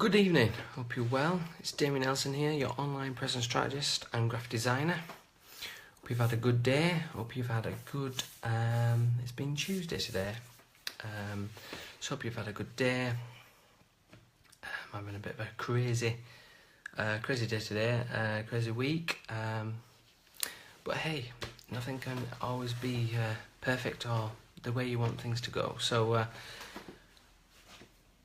Good evening, hope you're well. It's Damion here, your online presence strategist and graphic designer. Hope you've had a good day, hope you've had a good, it's been Tuesday today, so hope you've had a good day. I'm having a bit of a crazy day today, crazy week, but hey, nothing can always be perfect or the way you want things to go, so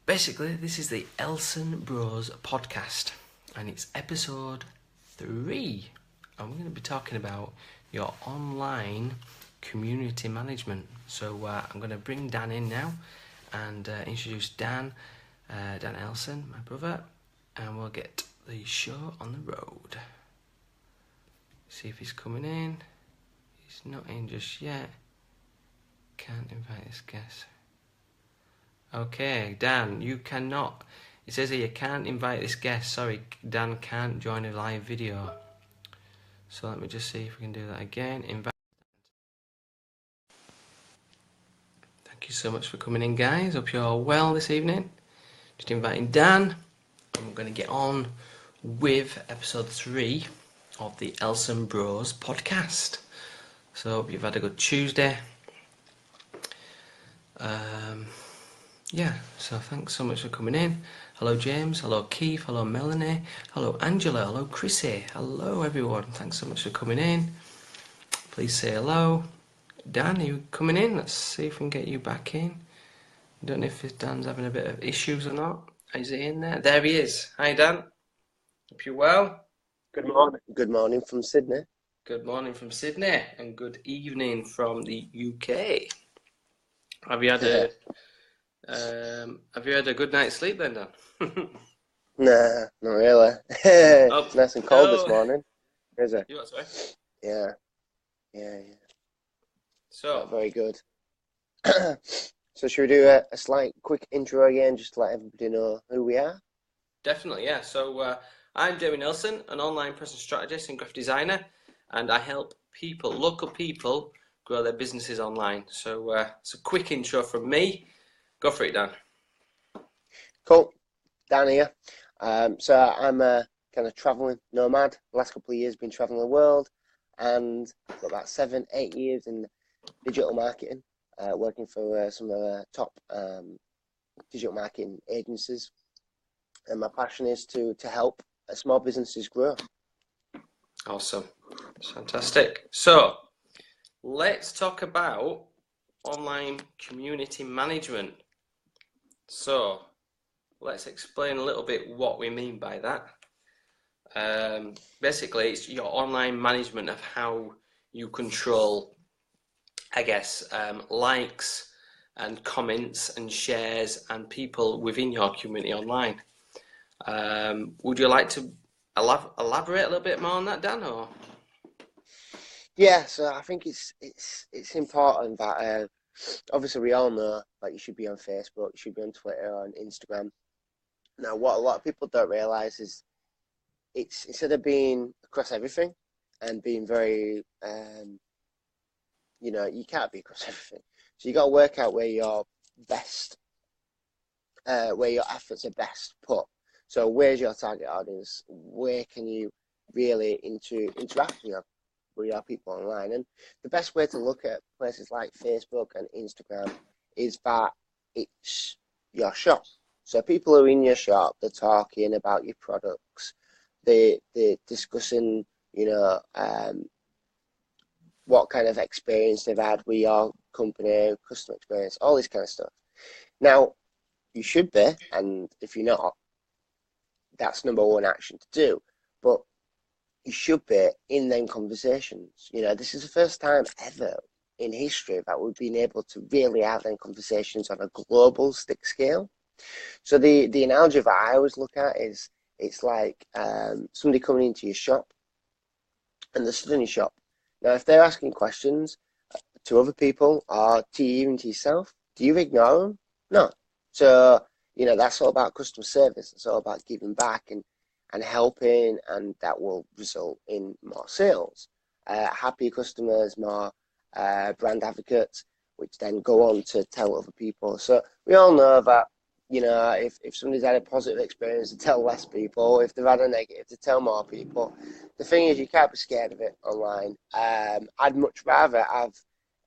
basically, this is the ELSON Bros Podcast, and it's episode 3, and we're going to be talking about your online community management. So I'm going to bring Dan in now and introduce Dan Elson, my brother, and we'll get the show on the road. See if he's coming in. He's not in just yet. Can't invite this guest. Okay, Dan, you cannot. It says here you can't invite this guest. Sorry, Dan can't join a live video. So let me just see if we can do that again. Invite. Thank you so much for coming in, guys. Hope you're all well this evening. Just inviting Dan. I'm going to get on with episode 3 of the ELSON Bros Podcast. So hope you've had a good Tuesday. Yeah, so thanks so much for coming in. Hello James, hello Keith, hello Melanie, hello Angela, hello Chrissy, hello everyone. Thanks so much for coming in. Please say hello. Dan, are you coming in? Let's see if we can get you back in. I don't know if Dan's having a bit of issues or not. Is he in there? There he is. Hi Dan. Hope you're well. Good morning. Good morning from Sydney. Good morning from Sydney and good evening from the UK. Have you had a good night's sleep then, Dan? Nah, not really. It's nice and cold this morning. Is it? You what, sorry? Yeah. So, Not very good. So should we do a slight quick intro again, just to let everybody know who we are? Definitely, yeah. So I'm Damion Nelson, an online presence strategist and graphic designer, and I help local people, grow their businesses online. So it's a quick intro from me. Go for it, Dan. Cool. Dan here. So I'm a kind of traveling nomad. The last couple of years been traveling the world, and got about 7-8 years in digital marketing, working for some of the top digital marketing agencies. And my passion is to help small businesses grow. Awesome. Fantastic. So let's talk about online community management. So let's explain a little bit what we mean by that. Basically, it's your online management of how you control, I guess, likes and comments and shares and people within your community online. Would you like to elaborate a little bit more on that, Dan? Or? Yeah, so I think it's important that obviously we all know like you should be on Facebook, you should be on Twitter, on Instagram. Now, what a lot of people don't realize is it's instead of being across everything and being very, you can't be across everything. So you got to work out where your best, where your efforts are best put. So where's your target audience? Where can you really interact with your people online? And the best way to look at places like Facebook and Instagram is that it's your shop. So people are in your shop, they're talking about your products, they're discussing, what kind of experience they've had with your company, customer experience, all this kind of stuff. Now, you should be, and if you're not, that's number one action to do. But you should be in them conversations. This is the first time ever in history that we've been able to really have them conversations on a global stick scale. So the analogy that I always look at is it's like somebody coming into your shop and they're stood in your shop. Now, if they're asking questions to other people or to you, even to yourself, do you ignore them? No. So, that's all about customer service. It's all about giving back and helping, and that will result in more sales. Happy customers, more brand advocates, which then go on to tell other people. So we all know that if somebody's had a positive experience, to tell less people. If they've had a negative, to tell more people. The thing is, you can't be scared of it online. I'd much rather have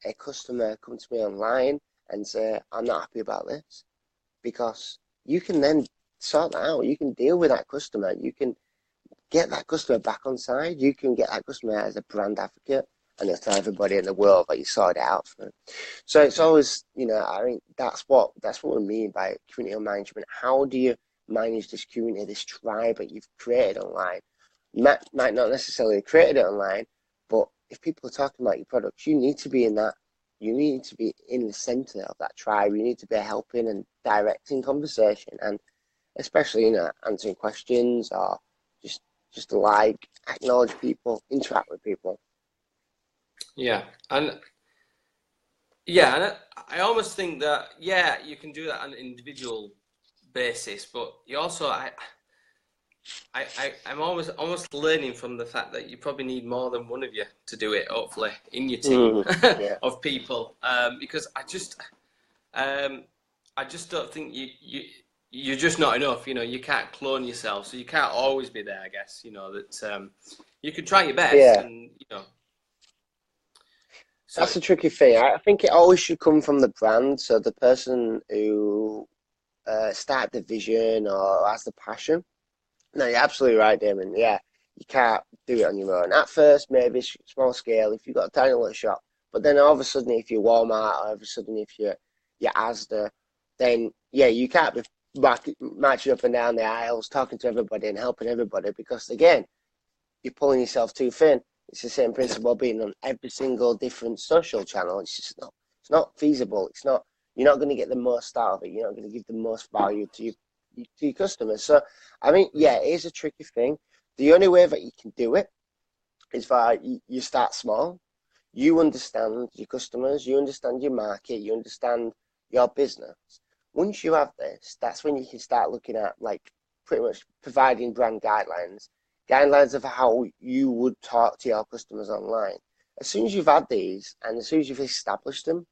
a customer come to me online and say, I'm not happy about this, because you can then sort that out. You can deal with that customer. You can get that customer back on side. You can get that customer as a brand advocate, and they'll tell everybody in the world that you sorted it out for them. So it's always, I think that's what we mean by community management. How do you manage this community, this tribe that you've created online? You might not necessarily have created it online, but if people are talking about your products, you need to be in that. You need to be in the center of that tribe. You need to be helping and directing conversation, and especially, answering questions, or just like acknowledge people, interact with people. Yeah, and I almost think that you can do that on an individual basis, but you also I'm almost learning from the fact that you probably need more than one of you to do it, hopefully, in your team of people, because I just don't think you're just not enough. You can't clone yourself, so you can't always be there. I guess that you can try your best, and So that's a tricky thing. I think it always should come from the brand. So the person who started the vision or has the passion. No, you're absolutely right, Damon. Yeah, you can't do it on your own. At first, maybe small scale if you've got a tiny little shop. But then all of a sudden, if you're Walmart, or all of a sudden if you're Asda, then you can't be marching up and down the aisles, talking to everybody and helping everybody, because again, you're pulling yourself too thin. It's the same principle being on every single different social channel. It's not feasible. You're not going to get the most out of it. You're not going to give the most value to your customers. So, I mean, it is a tricky thing. The only way that you can do it is that you start small. You understand your customers, you understand your market, you understand your business. Once you have this, that's when you can start looking at, like, pretty much providing brand guidelines of how you would talk to your customers online. As soon as you've had these, and as soon as you've established them,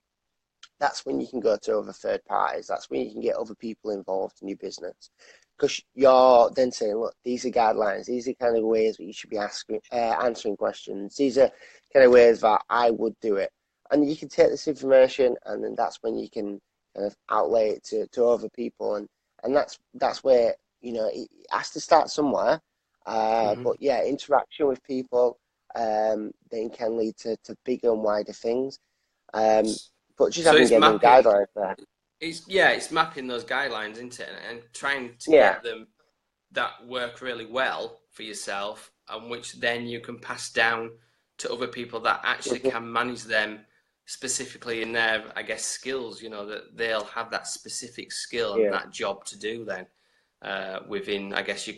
that's when you can go to other third parties. That's when you can get other people involved in your business, because you're then saying, look, these are guidelines. These are kind of ways that you should be answering questions. These are kind of ways that I would do it. And you can take this information, and then that's when you can kind of outlay it to other people. And that's where, it has to start somewhere. But interaction with people then can lead to bigger and wider things. But just having given guidelines there. It's mapping those guidelines, isn't it? And trying to get them that work really well for yourself, and which then you can pass down to other people that actually can manage them specifically in their, I guess, skills, that they'll have that specific skill and that job to do then within, I guess, your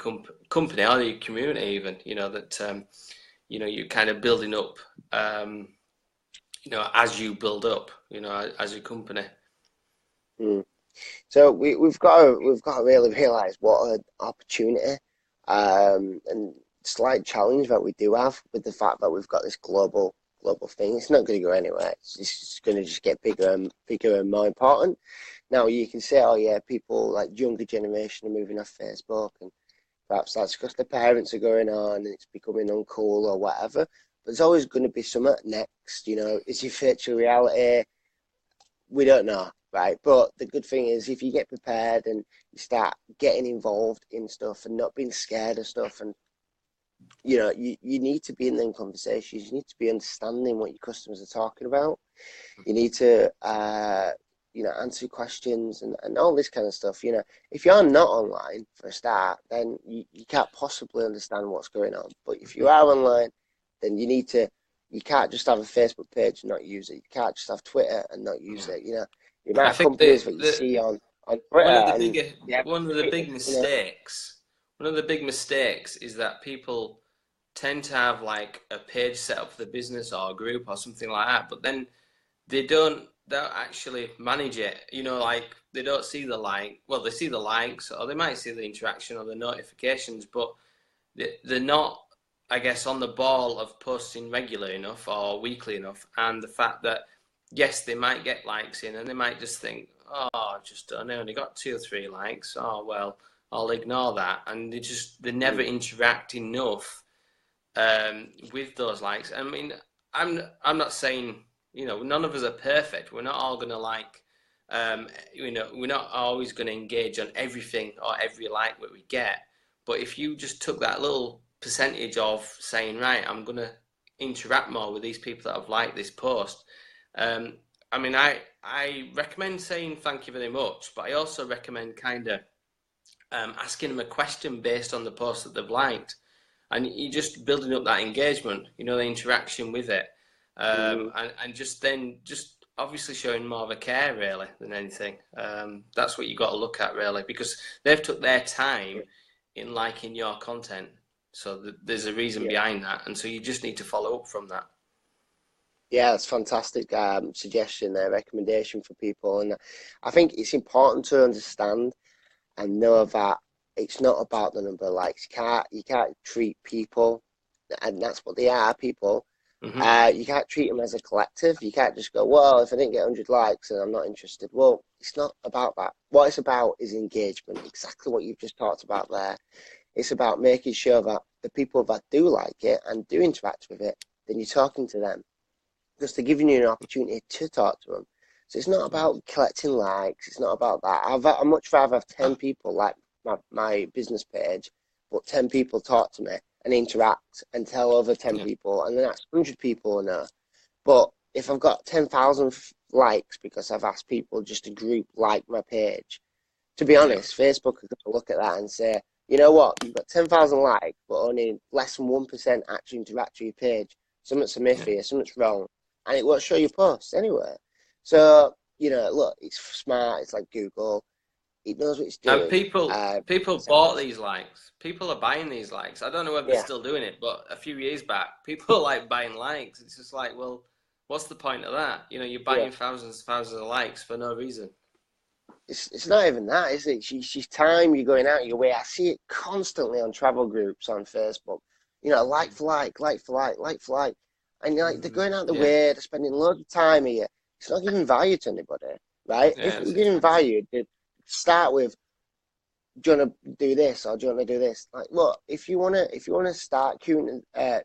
company or your community even, that, you're kind of building up, as you build up, as a company. So we've got to really realise what an opportunity and slight challenge that we do have with the fact that we've got this global thing. It's not going to go anywhere. It's just going to just get bigger and more important. Now you can say, oh yeah, people like younger generation are moving off Facebook, and perhaps that's because the parents are going on and it's becoming uncool or whatever. But there's always going to be something next. Is it virtual reality? We don't know, right? But the good thing is, if you get prepared and you start getting involved in stuff and not being scared of stuff, and you need to be in them conversations. You need to be understanding what your customers are talking about. You need to answer questions and all this kind of stuff. If you're not online for a start, then you can't possibly understand what's going on. But if you are online, then you can't just have a Facebook page and not use it. You can't just have Twitter and not use it. The amount of companies that you see on Twitter. One of the big mistakes is that people tend to have like a page set up for the business or a group or something like that, but then they don't actually manage it. Like they don't see they see the likes, or they might see the interaction or the notifications, but they're not, I guess, on the ball of posting regularly enough or weekly enough. And the fact that, yes, they might get likes in and they might just think, oh, just I only got 2 or 3 likes. Oh well, I'll ignore that, and they never interact enough with those likes. I mean, I'm not saying, none of us are perfect. We're not all gonna like, we're not always gonna engage on everything or every like that we get. But if you just took that little percentage of saying, right, I'm gonna interact more with these people that have liked this post. I mean, I recommend saying thank you very much, but I also recommend kind of asking them a question based on the post that they've liked, and you're just building up that engagement, the interaction with it, and just obviously showing more of a care really than anything. That's what you got to look at really, because they've took their time in liking your content, so there's a reason behind that, and so you just need to follow up from that. Yeah, it's fantastic suggestion there, recommendation for people. And I think it's important to understand and know that it's not about the number of likes. You can't treat people, and that's what they are, people. You can't treat them as a collective. You can't just go, well, if I didn't get 100 likes and I'm not interested. Well, it's not about that. What it's about is engagement, exactly what you've just talked about there. It's about making sure that the people that do like it and do interact with it, then you're talking to them, because they're giving you an opportunity to talk to them. So it's not about collecting likes. It's not about that. I'd much rather have 10 people like my business page, but 10 people talk to me and interact and tell over 10 people, and then that's 100 people know. But if I've got 10,000 likes because I've asked people just to group like my page, to be honest, Facebook is going to look at that and say, you know what, you've got 10,000 likes, but only less than 1% actually interact with your page. Something's amiss here, something's wrong, and it won't show your posts anyway. So, look, it's smart. It's like Google. It knows what it's doing. And people bought these likes. People are buying these likes. I don't know if they're still doing it, but a few years back, people like buying likes. It's just like, well, what's the point of that? You're buying thousands of likes for no reason. It's not even that, is it? She's time you're going out your way. I see it constantly on travel groups on Facebook. Like for like, like for like, like for like. And they're going out the way, they're spending loads of time here. It's not giving value to anybody, right? Yeah, if you're giving value, start with, do you want to do this or do you want to do this? Like, look, if you want to start creating that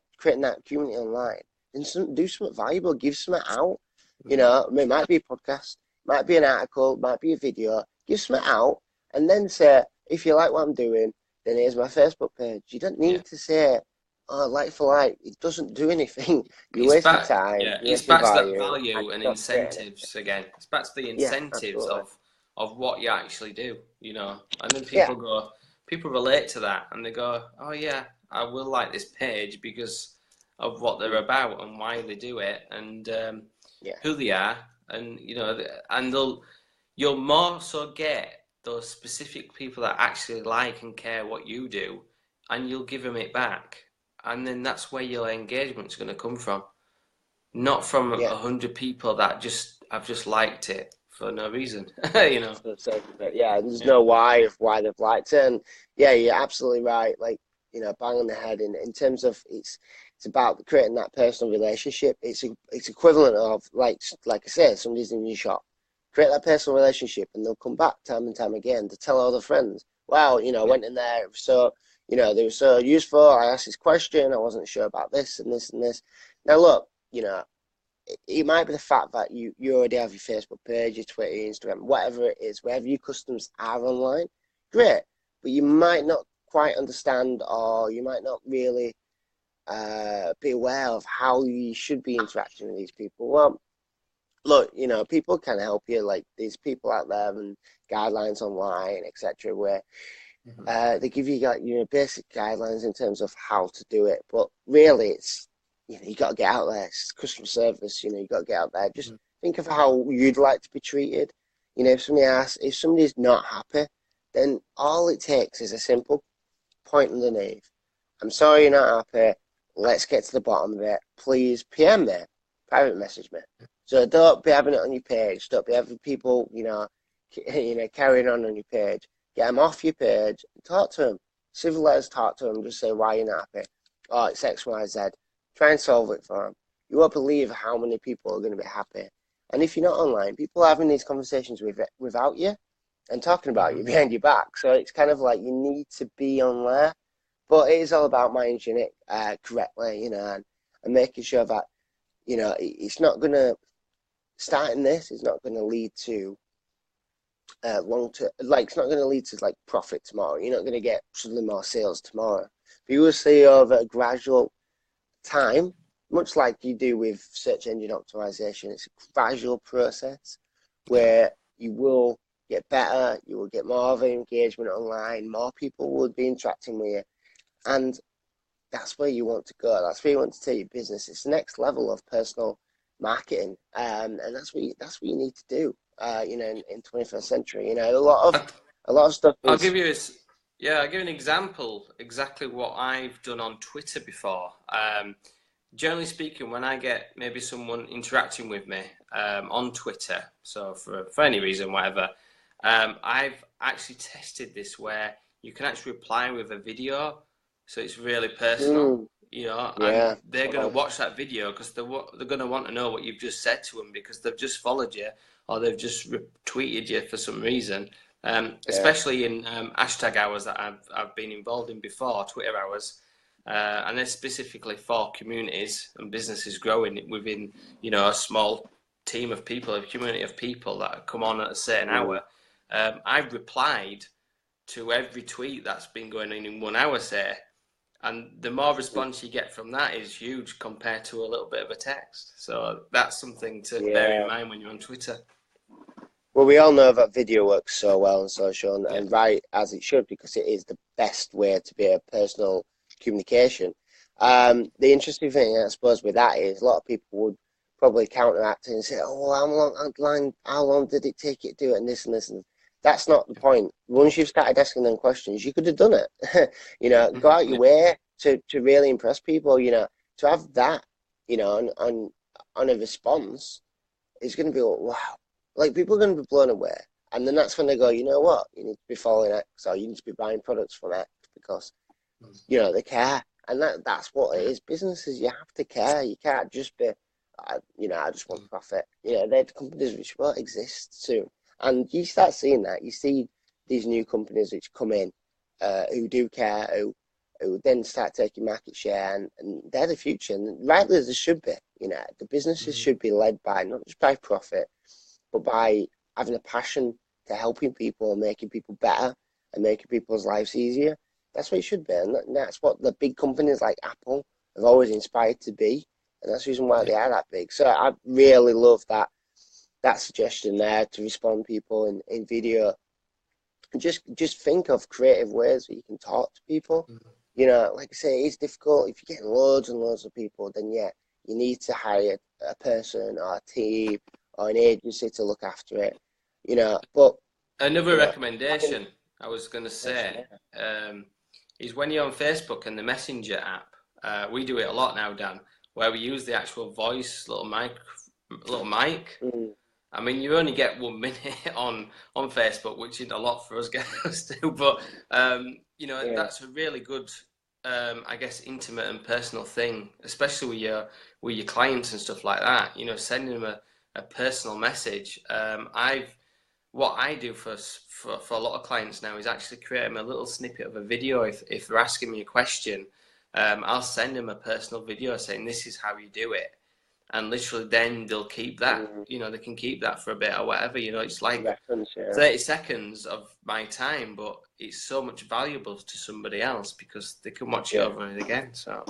community online, then do something valuable, give something out. It might be a podcast, might be an article, might be a video. Give something out, and then say, if you like what I'm doing, then here's my Facebook page. You don't need to say, oh, like for like. It doesn't do anything. You waste your time. Yeah, it's back to that value and incentives again. It's back to the incentives of what you actually do, and then people relate to that, and they go, oh yeah, I will like this page because of what they're about and why they do it, and who they are, and and you'll more so get those specific people that actually like and care what you do, and you'll give them it back, and then that's where your engagement's going to come from, not from 100 people that have just liked it for no reason, there's no why they've liked it. And you're absolutely right, like, bang on the head in terms of it's about creating that personal relationship. It's equivalent of, like I said, somebody's in your shop, create that personal relationship, and they'll come back time and time again to tell all their friends, wow, I went in there, so they were so useful, I asked this question, I wasn't sure about this and this and this. Now look, it might be the fact that you already have your Facebook page, your Twitter, Instagram, whatever it is, wherever your customers are online, great. But you might not quite understand, or you might not really be aware of how you should be interacting with these people. Well, look, people can help you. Like, there's people out there and guidelines online, etc., where they give you basic guidelines in terms of how to do it. But really, it's you got to get out there. It's customer service. You got to get out there. Just think of how you'd like to be treated. If somebody's not happy, then all it takes is a simple point underneath. I'm sorry you're not happy. Let's get to the bottom of it. Please PM me, private message me. So don't be having it on your page. Don't be having people, carrying on your page. Get them off your page. Talk to them. Civilize, talk to them. Just say why you're not happy. Oh, it's X, Y, Z. Try and solve it for them. You won't believe how many people are going to be happy And if you're not online, people are having these conversations without you and talking about you behind your back. So it's kind of like you need to be on there. But it is all about managing it correctly, and making sure that, it's not going to, starting this is not going to lead to long term, like, it's not going to lead to like profit tomorrow. You're not going to get suddenly more sales tomorrow. But you will see over a gradual time, much like you do with search engine optimization. It's a gradual process where you will get better, you will get more of an engagement online, more people would be interacting with you, and that's where you want to go. That's where you want to take your business. It's the next level of personal marketing, and that's what you need to do. In 21st century, a lot of stuff I'll is. give you I'll give you an example. Exactly what I've done on Twitter before. Generally speaking, when I get maybe someone interacting with me on Twitter, so for any reason, whatever, I've actually tested this where you can actually reply with a video, so it's really personal, and Yeah, they're going to watch that video because they're going to want to know what you've just said to them because they've just followed you or they've just retweeted you for some reason. Especially in hashtag hours that I've been involved in before, Twitter hours. And they're specifically for communities and businesses growing within, a small team of people, a community of people that come on at a certain hour. I've replied to every tweet that's been going in 1 hour, say, and the more response you get from that is huge compared to a little bit of a text. So that's something to bear in mind when you're on Twitter. Well, we all know that video works so well on social, and right as it should, because it is the best way to be a personal communication. The interesting thing, I suppose, with that is a lot of people would probably counteract it and say, "Oh, well, how long did it take you to do it?" And this and this, and that's not the point. Once you've started asking them questions, you could have done it. Go out your way to really impress people. To have that, on a response is going to be like, wow. Like, people are going to be blown away. And then that's when they go, you know what? You need to be following X, or you need to be buying products from X because, they care. And that's what it is. Businesses, you have to care. You can't just be, I just want profit. They're companies which won't exist soon. And you start seeing that. You see these new companies which come in who do care, who then start taking market share, and they're the future. And rightly as they should be. The businesses should be led by, not just by profit, but by having a passion to helping people and making people better and making people's lives easier. That's what it should be. And that's what the big companies like Apple have always inspired to be. And that's the reason why they are that big. So I really love that suggestion there to respond to people in video. And just think of creative ways that you can talk to people. Like I say, it's difficult. If you're getting loads and loads of people, then you need to hire a person or a team or an agency to look after it, but another recommendation I was going to say is when you're on Facebook and the Messenger app, we do it a lot now, Dan, where we use the actual voice little mic. I mean, you only get 1 minute on Facebook, which is a lot for us guys too, but that's a really good I guess intimate and personal thing, especially with your clients and stuff like that. Sending them a personal message. What I do for a lot of clients now is actually create them a little snippet of a video. If they're asking me a question, I'll send them a personal video saying this is how you do it, and literally then they'll keep that. They can keep that for a bit or whatever. It's like 30 seconds of my time, but it's so much valuable to somebody else because they can watch it over and again. So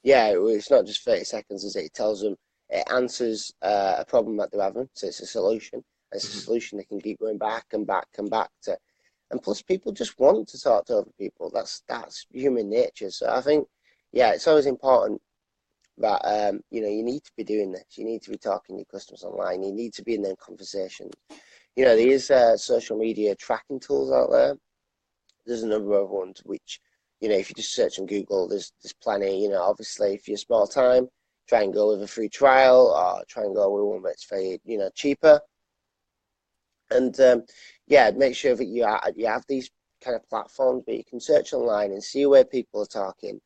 it's not just 30 seconds, is it? It tells them, it answers a problem that they're having, so it's a solution. It's a solution they can keep going back and back and back to. And plus, people just want to talk to other people. That's human nature. So I think, it's always important that you need to be doing this. You need to be talking to your customers online. You need to be in their conversations. There's social media tracking tools out there. There's a number of ones which, if you just search on Google, there's plenty. Obviously, if you're small time, try and go with a free trial, or try and go with one that's very, cheaper. And make sure that you have these kind of platforms where you can search online and see where people are talking.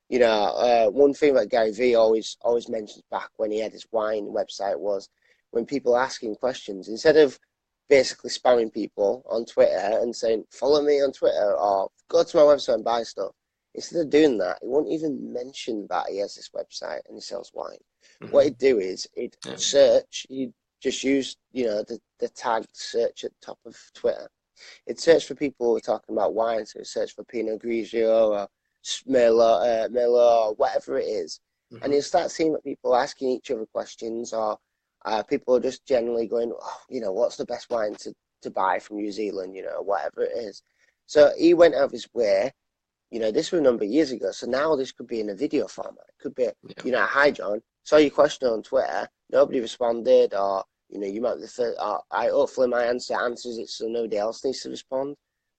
One thing that Gary Vee always mentions back when he had his wine website was when people are asking questions, instead of basically spamming people on Twitter and saying, follow me on Twitter or go to my website and buy stuff. Instead of doing that, he won't even mention that he has this website and he sells wine. What he'd do is he'd search, he'd just use, the tag search at the top of Twitter. He'd search for people who are talking about wine, so he'd search for Pinot Grigio or Merlot or whatever it is. And he'll start seeing that people are asking each other questions, or people are just generally going, what's the best wine to buy from New Zealand, whatever it is. So he went out of his way. This was a number of years ago. So now this could be in a video format. It could be, hi, John, saw your question on Twitter. Nobody responded, or, you might be the first, hopefully my answer answers it so nobody else needs to respond.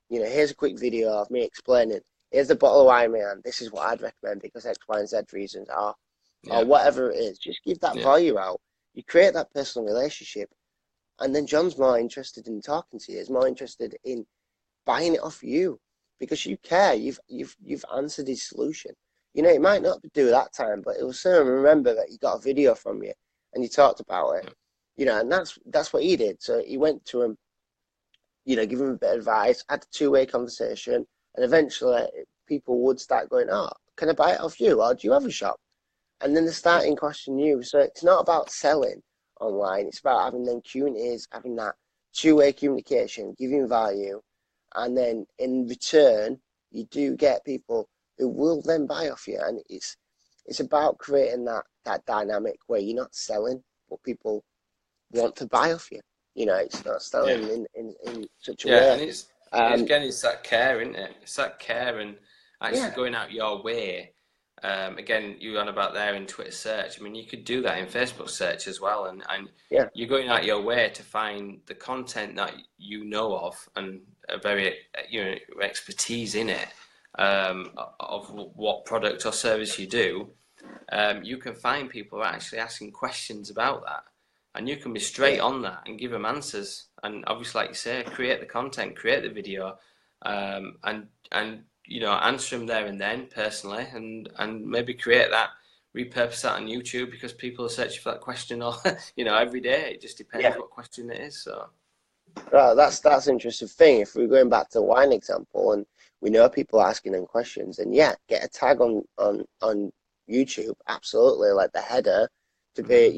Here's a quick video of me explaining. Here's the bottle of wine, man. This is what I'd recommend because X, Y, and Z reasons are, or whatever it is. Just give that value out. You create that personal relationship, and then John's more interested in talking to you. He's more interested in buying it off you because you care. You've answered his solution. It might not do that time, but it will certainly remember that he got a video from you and you talked about it. And that's what he did. So he went to him, give him a bit of advice, had a two-way conversation, and eventually people would start going, oh, can I buy it off you? Or do you have a shop? And then they're starting questioning you. So it's not about selling online. It's about having them communities, having that two-way communication, giving value. And then in return, you do get people who will then buy off you. And it's about creating that dynamic where you're not selling, but people want to buy off you. It's not selling in such a way. And it's that care, isn't it? It's that care and actually going out your way. Again, you on about there in Twitter search. I mean, you could do that in Facebook search as well, and you're going out your way to find the content that you know of and a very expertise in it, of what product or service you do. You can find people who are actually asking questions about that, and you can be straight on that and give them answers. And obviously, like you say, create the content, create the video, and answer them there and then personally, and maybe create that, repurpose that on YouTube because people are searching for that question all every day. It just depends what question it is. So right, that's an interesting thing. If we're going back to the wine example, and we know people asking them questions, and get a tag on YouTube, absolutely, like the header to be,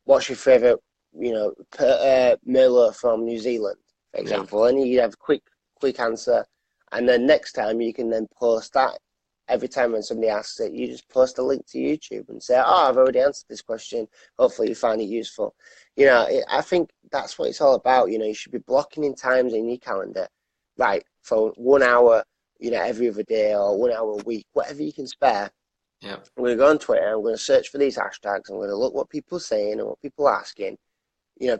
what's your favorite, Merlot from New Zealand, for example, and you have a quick answer. And then next time you can then post that. Every time when somebody asks it, you just post a link to YouTube and say, I've already answered this question. Hopefully you find it useful. I think that's what it's all about. You should be blocking in times in your calendar, right, for 1 hour, every other day or 1 hour a week, whatever you can spare. Yeah. I'm going to go on Twitter. I'm going to search for these hashtags. I'm going to look what people are saying and what people are asking.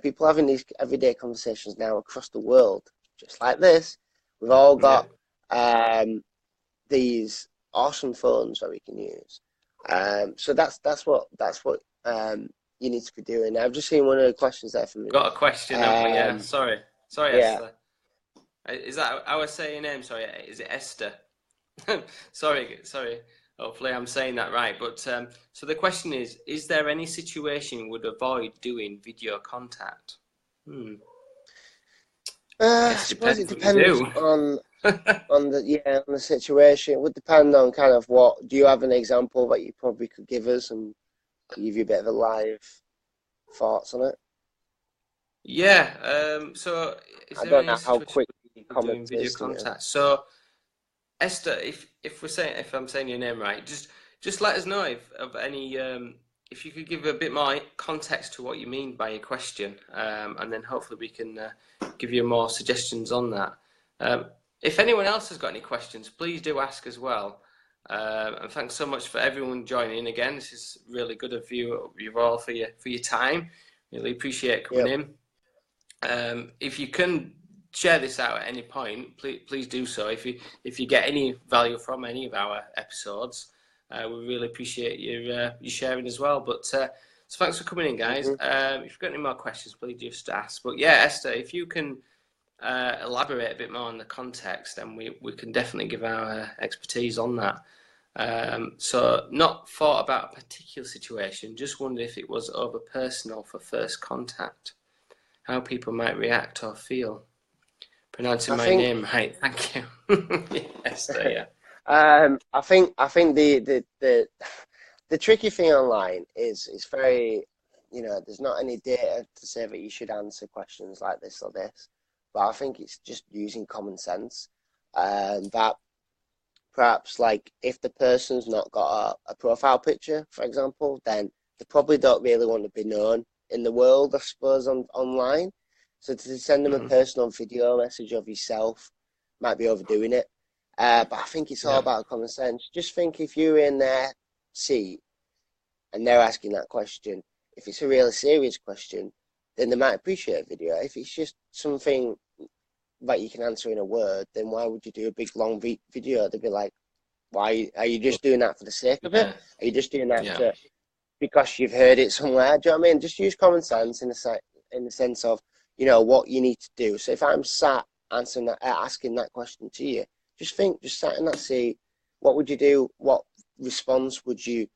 People having these everyday conversations now across the world, just like this. We've all got these awesome phones that we can use. So that's what you need to be doing. I've just seen one of the questions there from me. Got a question, haven't we? Yeah. Sorry, Esther. Is that how I say your name? Sorry, is it Esther? Sorry. Hopefully I'm saying that right. But so the question is there any situation you would avoid doing video contact? I suppose it depends on the situation. It would depend on kind of what. Do you have an example that you probably could give us and give you a bit of a live thoughts on it? Yeah. So I don't know how quick you doing video contact. So Esther, if I'm saying your name right, just let us know of any. If you could give a bit more context to what you mean by your question, and then hopefully we can give you more suggestions on that. If anyone else has got any questions, please do ask as well. And thanks so much for everyone joining again. This is really good of you all for your time. Really appreciate coming in. If you can share this out at any point, please do so. If you get any value from any of our episodes, we really appreciate you sharing as well. But so thanks for coming in, guys. If you've got any more questions, please just ask. But yeah, Esther, if you can elaborate a bit more on the context, then we can definitely give our expertise on that. So not thought about a particular situation, just wondered if it was over personal for first contact, how people might react or feel. Pronouncing I my think name right, thank you. Yes, yeah. I think the tricky thing online is very, there's not any data to say that you should answer questions like this or this, but I think it's just using common sense. That perhaps like if the person's not got a profile picture, for example, then they probably don't really want to be known in the world, I suppose, online. So to send them a Hmm. personal video message of yourself might be overdoing it. But I think it's all Yeah. about common sense. Just think if you're in their seat and they're asking that question, if it's a really serious question, then they might appreciate a video. If it's just something that you can answer in a word, then why would you do a big long video? They'd be like, why are you just doing that for the sake of it? Yeah. Are you just doing that Yeah. to because you've heard it somewhere? Do you know what I mean? Just use common sense in the sense of what you need to do. So if I'm sat answering that, asking that question to you, just think, just sat in that seat. What would you do? What response would you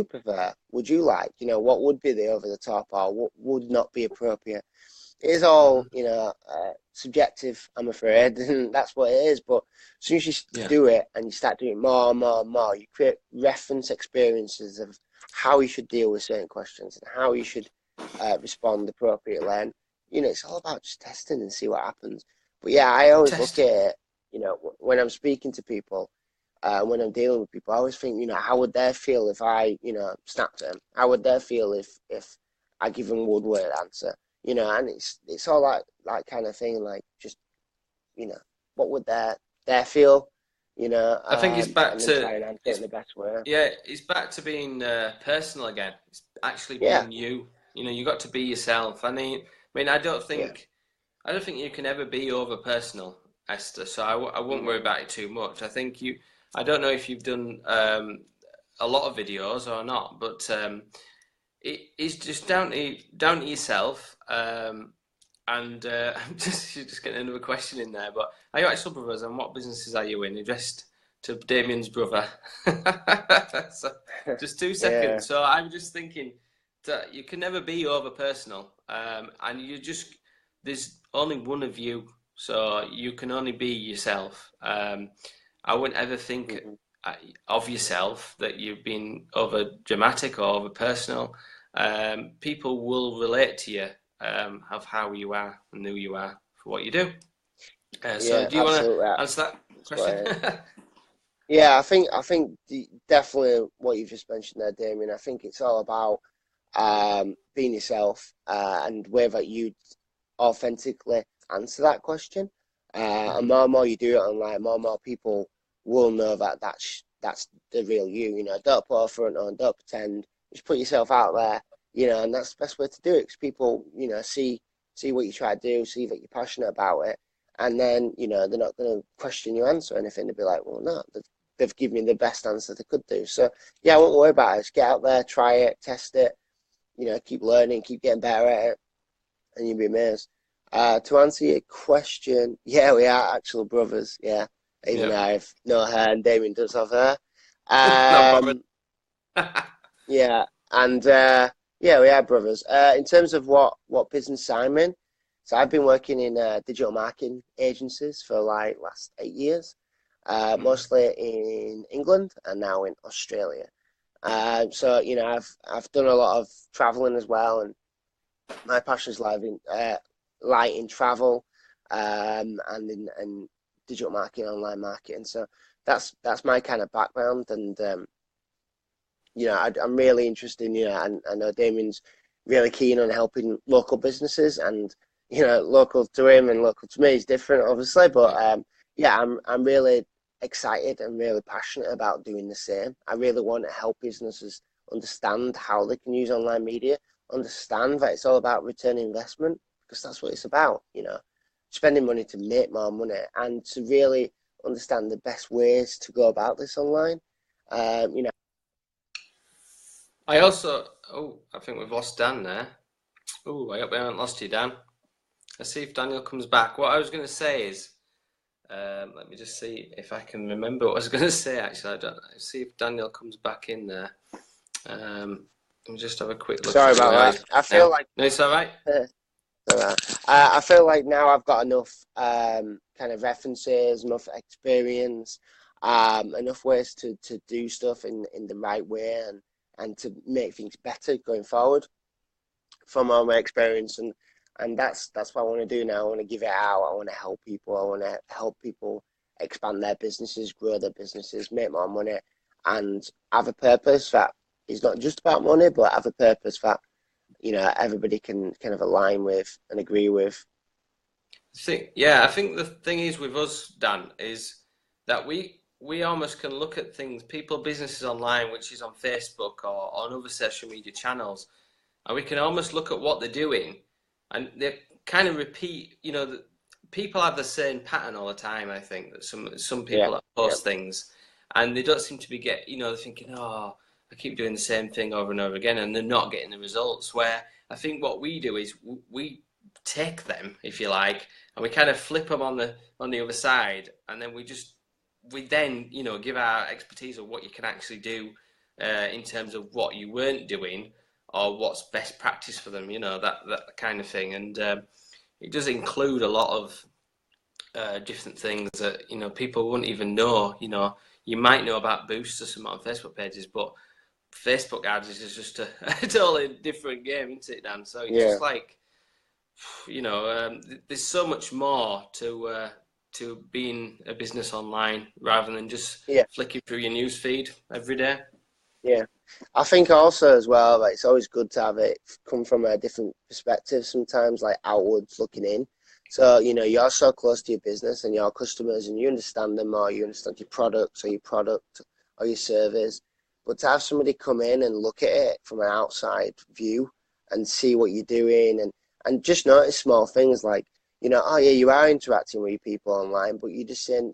prefer? Would you like? What would be the over the top or what would not be appropriate? It is all Hmm. subjective, I'm afraid, and that's what it is. But as soon as you Yeah. do it and you start doing it more and more and more, you create reference experiences of how you should deal with certain questions and how you should respond appropriately. And it's all about just testing and see what happens. But yeah, I always look Test. at it. When I'm speaking to people, when I'm dealing with people, I always think, how would they feel if I, snapped at them? How would they feel if I give them a one-word answer? And it's all that kind of thing, like just what would their feel, I think it's back and then to try and answer it in it's the best way. yeah, it's back to being personal again. It's actually Yeah, being you. You got to be yourself. I mean, yeah, I don't think you can ever be over personal, Esther. So I won't worry mm, about it too much. I don't know if you've done a lot of videos or not, but it is just down to yourself. And I'm just getting another question in there. But are you actual brothers, and what businesses are you in? Addressed to Damien's brother. So, just two yeah, seconds. So I'm just thinking that you can never be over personal, and there's only one of you, so you can only be yourself. I wouldn't ever think hmm uh, of yourself that you've been over dramatic or over personal. People will relate to you of how you are and who you are for what you do. So yeah, do you want absolutely. to answer that That's what question? it is. Yeah, I think definitely what you just mentioned there, Damien. I think it's all about being yourself and whether you authentically answer that question. And Hmm. more and more you do it online, more and more people will know that that's the real you. Don't put a front on, don't pretend. Just put yourself out there. And that's the best way to do it because people, see what you try to do, see that you're passionate about it, and then they're not going to question your answer or anything. They'll be like, well, no, they've given me the best answer they could do. So yeah, I won't worry about it. Just get out there, try it, test it. Keep learning, keep getting better at it, and you'll be amazed. To answer your question, yeah, we are actual brothers. Yeah, even Yeah. though I have no hair and Damien does have hair. Not bothered. Um, yeah, and yeah, we are brothers. In terms of what business I'm in, so I've been working in digital marketing agencies for like last 8 years, Mm. mostly in England and now in Australia. So I've done a lot of traveling as well, and my passion's light in travel, and in digital marketing, online marketing. So that's my kind of background, and I'm really interested in and I know Damien's really keen on helping local businesses, and local to him and local to me is different, obviously, but Yeah. yeah, I'm really excited and really passionate about doing the same. I really want to help businesses understand how they can use online media, understand that it's all about return on investment because that's what it's about, spending money to make more money and to really understand the best ways to go about this online. You know, I also, oh, I think we've lost Dan there. Oh, I hope we haven't lost you, Dan. Let's see if Daniel comes back. What I was going to say is, Let me just see if I can remember what I was going to say. Actually, I don't. See if Daniel comes back in there. Let me just have a quick look. Sorry about that. I feel like no, it's all right. I feel like now I've got enough kind of references, enough experience, enough ways to do stuff in the right way and to make things better going forward from all my experience. And that's what I want to do now. I want to give it out. I want to help people. I want to help people expand their businesses, grow their businesses, make more money, and have a purpose that is not just about money, but have a purpose that, you know, everybody can kind of align with and agree with. I think the thing is with us, Dan, is that we almost can look at things, businesses online, which is on Facebook or on other social media channels, and we can almost look at what they're doing, and they kind of repeat. You know, people have the same pattern all the time. I think that some people that post things, and they don't seem to be they're thinking, oh, I keep doing the same thing over and over again, and they're not getting the results. Where I think what we do is we take them, if you like, and we kind of flip them on the other side, and then we then give our expertise of what you can actually do in terms of what you weren't doing or what's best practice for them, that kind of thing. And it does include a lot of different things that people wouldn't even know. You might know about boosts or something on Facebook pages, but Facebook ads is just a totally different game, isn't it, Dan? So it's just like, there's so much more to being a business online rather than just flicking through your news feed every day. Yeah, I think also as well, like, it's always good to have it come from a different perspective sometimes, like outwards looking in. So, you're so close to your business and your customers and you understand them, or you understand your products or your product or your service. But to have somebody come in and look at it from an outside view and see what you're doing and just notice small things like, oh yeah, you are interacting with your people online, but you just send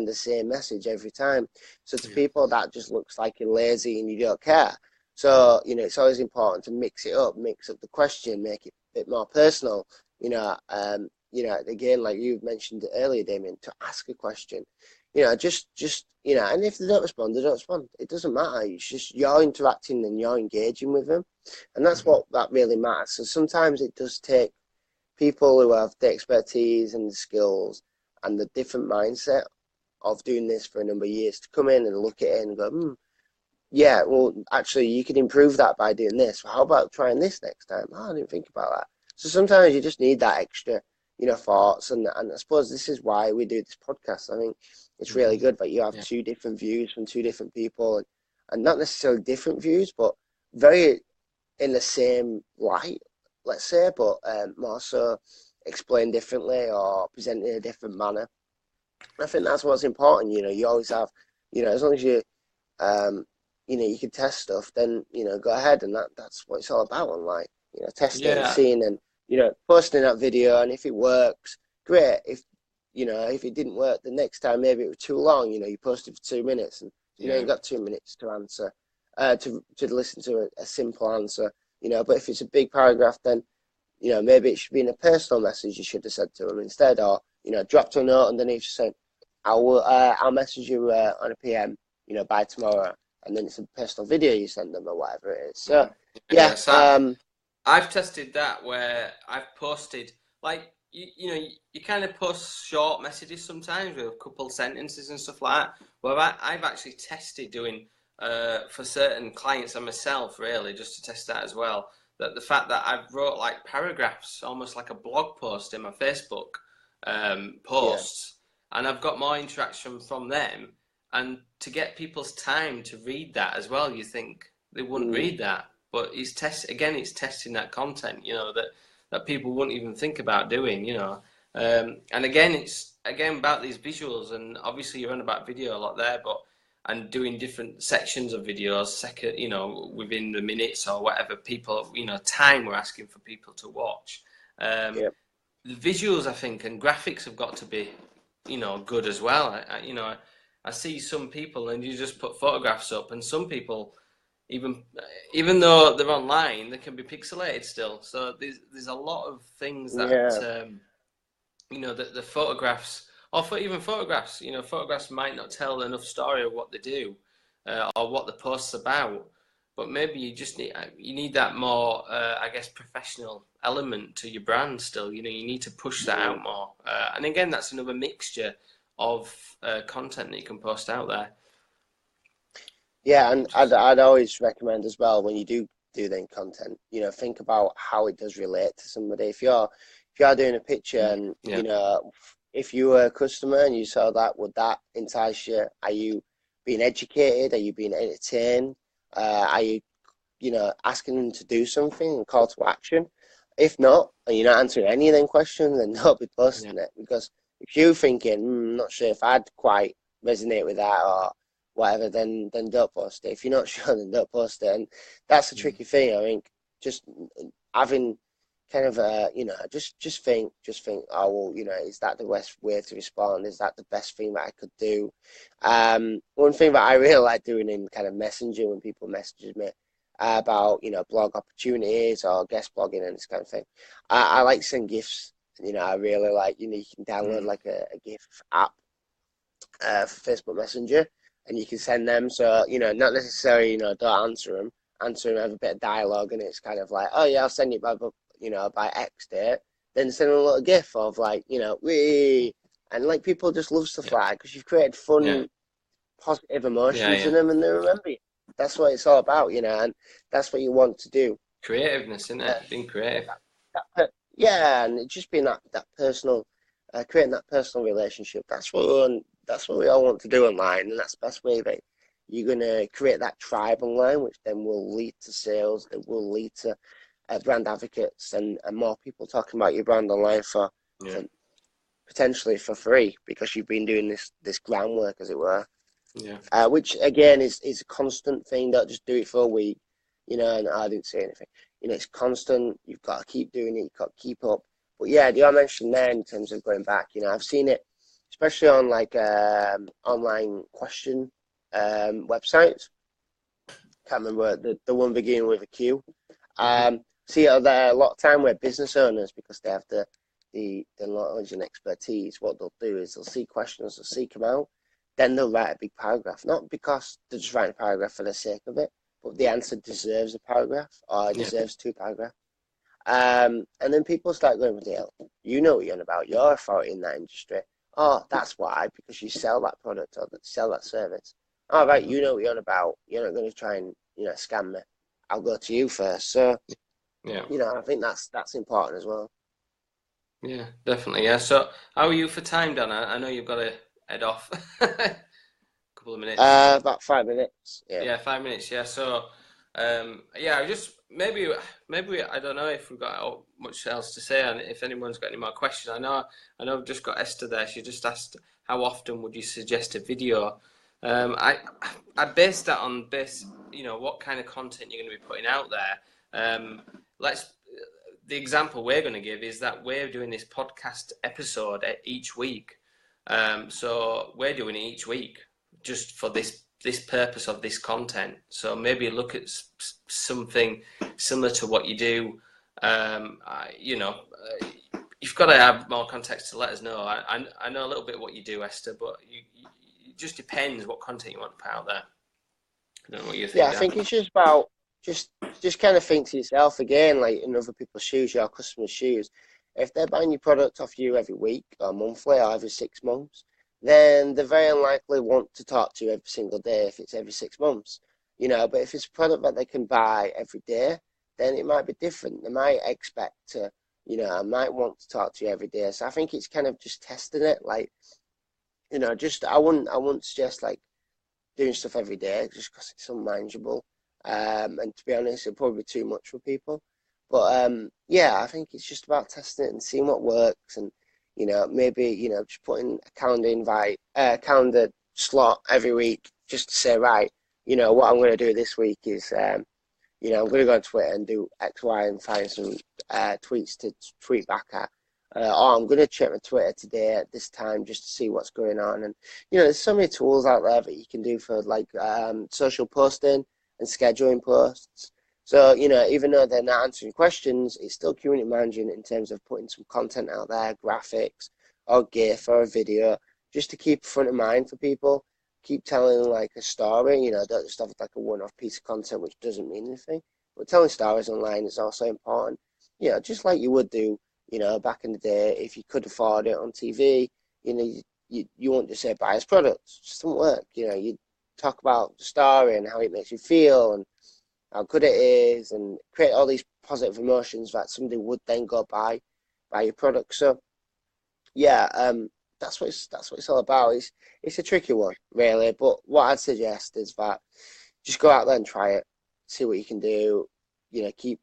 the same message every time. So to people, that just looks like you're lazy and you don't care. So, it's always important to mix it up, mix up the question, make it a bit more personal. Again, like you mentioned earlier, Damion, to ask a question. And if they don't respond, they don't respond. It doesn't matter. It's just you're interacting and you're engaging with them. And that's what that really matters. So sometimes it does take people who have the expertise and the skills and the different mindset of doing this for a number of years to come in and look at it and go, yeah, well, actually, you can improve that by doing this. Well, how about trying this next time? Oh, I didn't think about that. So sometimes you just need that extra, thoughts. And I suppose this is why we do this podcast. I think it's really good that you have two different views from two different people and not necessarily different views, but very in the same light, let's say, but more so explained differently or presented in a different manner. I think that's what's important. You always have, as long as you, you can test stuff, then, go ahead. And that's what it's all about online, testing and seeing and, posting that video. And if it works, great. If it didn't work the next time, maybe it was too long, you posted for 2 minutes and, you got 2 minutes to answer, to listen to a simple answer. But if it's a big paragraph, then, maybe it should be in a personal message you should have said to them instead, or, dropped a note underneath saying, I'll message you on a PM, by tomorrow. And then it's a personal video you send them or whatever it is. So, so I've tested that where I've posted, like, you kind of post short messages sometimes with a couple sentences and stuff like that. Well, I've actually tested doing for certain clients and myself, really, just to test that as well. That the fact that I've wrote like paragraphs, almost like a blog post in my Facebook posts, and I've got more interaction from them. And to get people's time to read that as well, you think they wouldn't read that, but it's testing that content, that people wouldn't even think about doing, and again, it's about these visuals, and obviously you're on about video a lot there, and doing different sections of videos, within the minutes or whatever people, time we're asking for people to watch. The visuals, I think, and graphics have got to be, good as well. I see some people and you just put photographs up, and some people, even though they're online, they can be pixelated still. So there's a lot of things that, that the photographs or for even photographs. You know, photographs might not tell enough story of what they do, or what the post's about. But maybe you need that more, I guess, professional element to your brand still. You know, you need to push that out more. And again, that's another mixture of content that you can post out there. Yeah, and I'd always recommend as well when you do then content, think about how it does relate to somebody. If you're doing a picture and if you were a customer and you saw that, would that entice you? Are you being educated? Are you being entertained? Are you asking them to do something and call to action? If not, and you're not answering any of them questions, then don't be posting it. Because if you're thinking, not sure if I'd quite resonate with that or whatever, then don't post it. If you're not sure, then don't post it. And that's the tricky thing. I think just having kind of just think, oh well, is that the best way to respond? Is that the best thing that I could do? One thing that I really like doing in kind of messenger when people message me about blog opportunities or guest blogging and this kind of thing, I like send gifs. I really like you can download like a GIF app for Facebook Messenger, and you can send them. So not necessarily don't answer them, have a bit of dialogue, and it's kind of like, oh yeah, I'll send you by X date. Then send them a little GIF of like wee, and like people just love stuff like that because you've created fun, positive emotions in them, and they remember you. That's what it's all about, and that's what you want to do. Creativeness, isn't it? Being creative. And it just being that personal, creating that personal relationship. That's what we all want to do online, and that's the best way that you're gonna create that tribe online, which then will lead to sales, that will lead to brand advocates and more people talking about your brand online for potentially for free because you've been doing this groundwork, as it were. Yeah. Which again is a constant thing. Don't just do it for a week, and I didn't say anything. It's constant. You've got to keep doing it. You've got to keep up. But yeah, the I mentioned there in terms of going back, I've seen it, especially on like online question websites. Can't remember the one beginning with a Q. See it there a lot of time where business owners, because they have the knowledge and expertise, what they'll do is they'll see questions, they'll seek them out. Then they'll write a big paragraph, not because they're just writing a paragraph for the sake of it, but the answer deserves a paragraph or it deserves 2 paragraphs. And then people start going, you know what you're on about, you're authority in that industry. Oh, that's why, because you sell that product or sell that service. All right, you know what you're on about. You're not going to try and scam me. I'll go to you first. So, I think that's important as well. Yeah, definitely. Yeah. So, how are you for time, Dan? I know you've got to head off. Couple of minutes. About 5 minutes. Yeah, 5 minutes. Yeah. So, I just maybe I don't know if we've got much else to say, and if anyone's got any more questions. I know I've just got Esther there. She just asked how often would you suggest a video. I based that on what kind of content you're going to be putting out there. The example we're going to give is that we're doing this podcast episode each week. So we're doing it each week just for this purpose of this content. So maybe look at something similar to what you do. You've got to have more context to let us know. I know a little bit what you do, Esther, but it just depends what content you want to put out there. I don't know what you think. Yeah, I think it's just about just kind of think to yourself again, like in other people's shoes, your customers' shoes. If they're buying your product off you every week or monthly or every 6 months, then they very unlikely want to talk to you every single day if it's every 6 months. But if it's a product that they can buy every day, then it might be different. They might expect to, I might want to talk to you every day. So I think it's kind of just testing it, like, I wouldn't suggest like doing stuff every day just because it's unmanageable. And to be honest, it'll probably be too much for people. But I think it's just about testing it and seeing what works, and maybe just putting a calendar slot every week just to say, right, what I'm going to do this week is I'm going to go on Twitter and do X, Y, and find some tweets to tweet back at. Or I'm going to check my Twitter today at this time just to see what's going on. And there's so many tools out there that you can do for like social posting and scheduling posts. So, even though they're not answering questions, it's still community managing in terms of putting some content out there, graphics, or GIF or a video, just to keep front of mind for people. Keep telling like a story, don't just have like a one-off piece of content which doesn't mean anything. But telling stories online is also important. Just like you would do, back in the day, if you could afford it on TV, you won't just say buy his products. It just doesn't work. You talk about the story and how it makes you feel and how good it is, and create all these positive emotions that somebody would then go buy your product. So yeah, that's what it's all about. It's a tricky one, really. But what I'd suggest is that just go out there and try it, see what you can do. Keep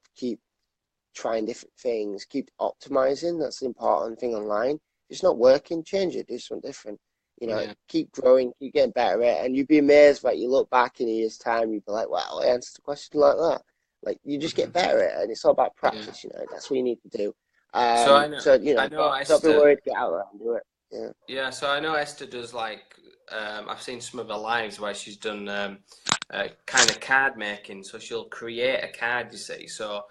trying different things, keep optimizing. That's the important thing online. If it's not working, change it, do something different. Yeah, Keep growing, keep getting better at it, and you'd be amazed that you look back in a year's time, you'd be like, wow, I answered a question like that. Like you just get better at it, and it's all about yeah. practice. That's what you need to do. So I know, So I know don't be Esther. worried, get out there and do it. Yeah. Yeah, so I know Esther does like I've seen some of her lives where she's done kind of card making. So she'll create a card, you see. So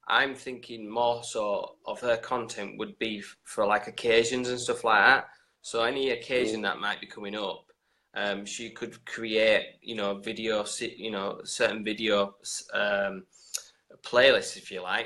I'm thinking more so of her content would be for like occasions and stuff like that. So any occasion Mm, that might be coming up, she could create, video, certain video playlists, if you like,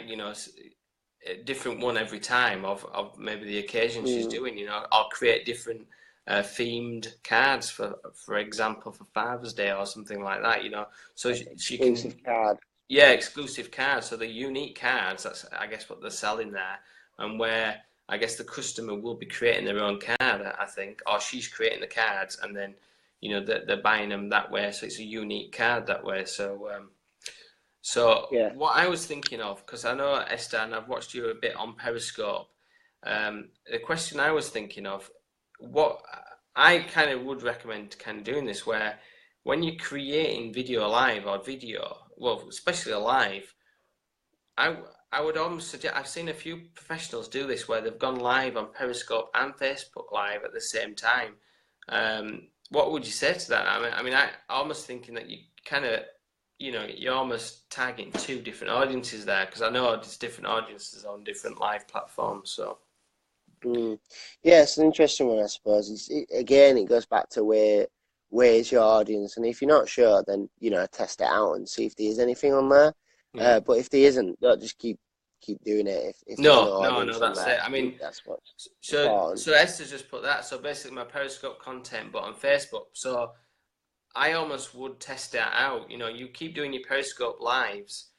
a different one every time of maybe the occasion she's mm. doing, or create different themed cards for example, for Father's Day or something like that, so she can, Exclusive card. yeah, exclusive cards. So the unique cards, that's I guess what they're selling there, and where I guess the customer will be creating their own card, I think, or she's creating the cards and then they're buying them that way, so it's a unique card that way. So Yeah. what I was thinking of, because I know Esther, and I've watched you a bit on Periscope. The question I was thinking of, what I kind of would recommend kind of doing this, where when you're creating video live or video, well, especially live, I I would almost suggest. I've seen a few professionals do this where they've gone live on Periscope and Facebook Live at the same time. What would you say to that? I almost thinking that you kind of, you're almost targeting two different audiences there, because I know there's different audiences on different live platforms. So Mm. Yeah, it's an interesting one, I suppose. Again, it goes back to where's your audience, and if you're not sure, then test it out and see if there is anything on there. yeah, But if there isn't, don't just keep doing it. If there's no no, audience on that's there, it. I mean, that's what's so important. so Esther's just put that. So basically, my Periscope content, but on Facebook. So I almost would test that out. You keep doing your Periscope lives,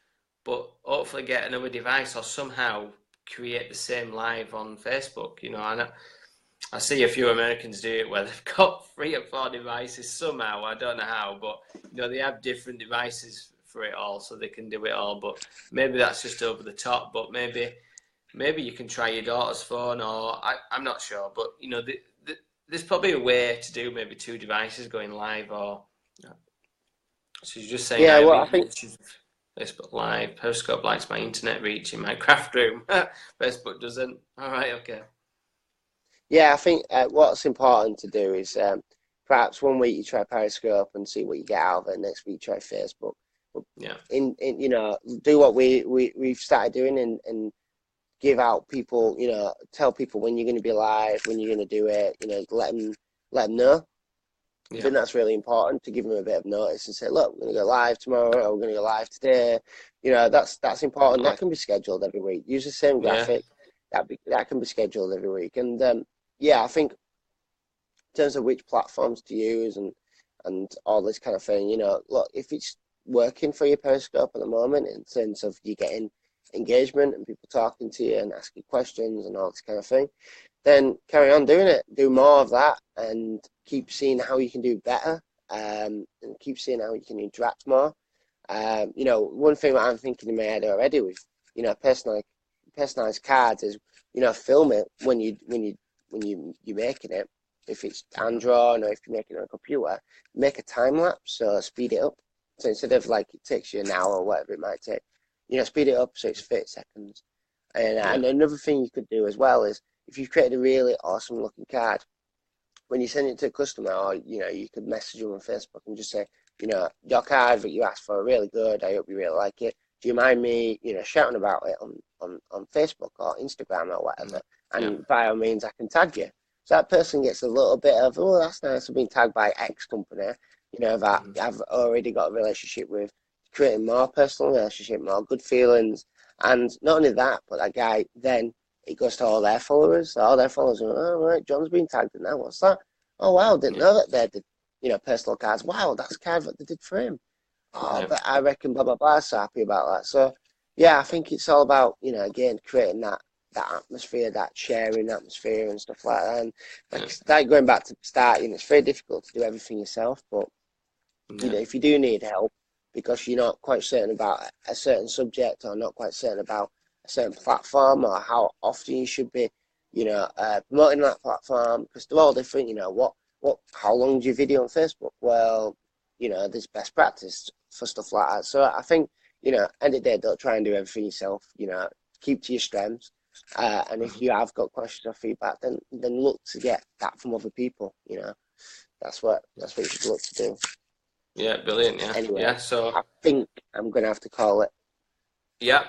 but hopefully get another device or somehow create the same live on Facebook. I see a few Americans do it where they've got 3 or 4 devices somehow. I don't know how, but they have different devices for it all, so they can do it all. But maybe that's just over the top. But maybe you can try your daughter's phone, or I'm not sure. But there's probably a way to do maybe 2 devices going live, or so you're just saying I Yeah, have well, I think internet issues with Facebook Live. Periscope likes my internet reach in my craft room. Facebook doesn't. All right, okay. what's important to do is perhaps one week you try Periscope and see what you get out of it. Next week you try Facebook. But Yeah, in do what we've started doing and give out people, tell people when you're going to be live, when you're going to do it, let them know. I yeah, think that's really important, to give them a bit of notice and say, look, we're going to go live tomorrow, or we're going to go live today. That's important. That can be scheduled every week. Use the same yeah, graphic. That can be scheduled every week. And yeah, I think in terms of which platforms to use and all this kind of thing, look, if it's working for your Periscope at the moment in terms of you getting engagement and people talking to you and asking questions and all this kind of thing, then carry on doing it. Do more of that and keep seeing how you can do better, and keep seeing how you can interact more. One thing that I'm thinking in my head already with, personalized cards is, film it when you're making it. If it's hand drawn or if you're making it on a computer, make a time lapse, so speed it up. So instead of like it takes you an hour or whatever it might take, speed it up so it's 30 seconds. yeah, And another thing you could do as well is, if you've created a really awesome looking card, when you send it to a customer, or you could message them on Facebook and just say, your card that you asked for, really good. I hope you really like it. Do you mind me, shouting about it on Facebook or Instagram or whatever? yeah, And by all means, I can tag you. So that person gets a little bit of, oh, that's nice, I've been tagged by X company, you know, that I've already got a relationship with, creating more personal relationship, more good feelings. And not only that, but that guy then it goes to all their followers. So all their followers are, oh, right, John's been tagged in that. What's that? Oh, wow, didn't know that they did, you know, personal cards. Wow, that's a card that they did for him. Oh, but I reckon blah, blah, blah. So happy about that. So, yeah, I think it's all about, you know, again, creating that atmosphere, that sharing atmosphere and stuff like that. And like going back to the start, you know, it's very difficult to do everything yourself, but you know, if you do need help because you're not quite certain about a certain subject or not quite certain about a certain platform or how often you should be, you know, promoting that platform, because they're all different, you know, how long do you video on Facebook? Well, you know, there's best practice for stuff like that. So I think, you know, end of the day, don't try and do everything yourself, you know, keep to your strengths. And if you have got questions or feedback, then look to get that from other people, you know. That's what you should look to do. Yeah, brilliant. Yeah. Anyway, Yeah. So I think I'm gonna have to call it. yeah,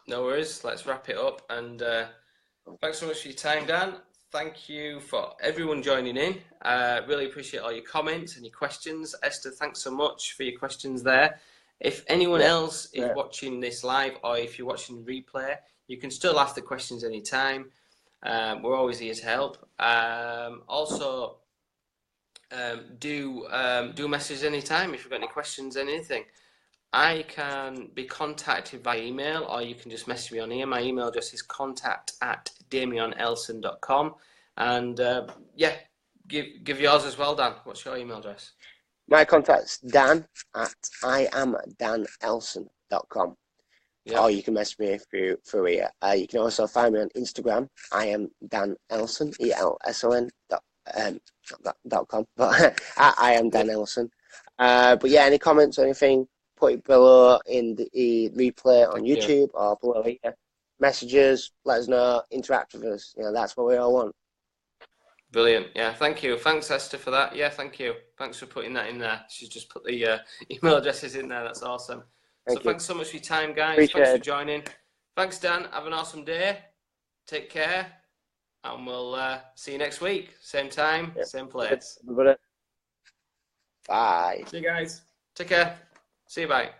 no worries. Let's wrap it up. And thanks so much for your time, Dan. Thank you for everyone joining in. Really appreciate all your comments and your questions. Esther, thanks so much for your questions there. If anyone else is watching this live, or if you're watching the replay, you can still ask the questions anytime. We're always here to help. Also, do message anytime if you've got any questions, anything. I can be contacted by email, or you can just message me on here. My email address is contact@damionelson.com. And yeah, give yours as well, Dan. What's your email address? My contact's dan@iamdanelson.com. Yeah. Or you can message me through here. You can also find me on Instagram. I am Dan Elson, ELSON.com. But I am Dan Elson. But yeah, any comments or anything, put it below in the replay on YouTube or below here. Messages, let us know, interact with us. You know, that's what we all want. Brilliant. Yeah, thank you. Thanks, Esther, for that. Yeah, thank you. Thanks for putting that in there. She's just put the email addresses in there. That's awesome. Thanks so much for your time, guys. Thanks for joining. Thanks, Dan. Have an awesome day. Take care. And we'll see you next week. Same time, same place. Bye. See you guys. Take care. See you. Bye.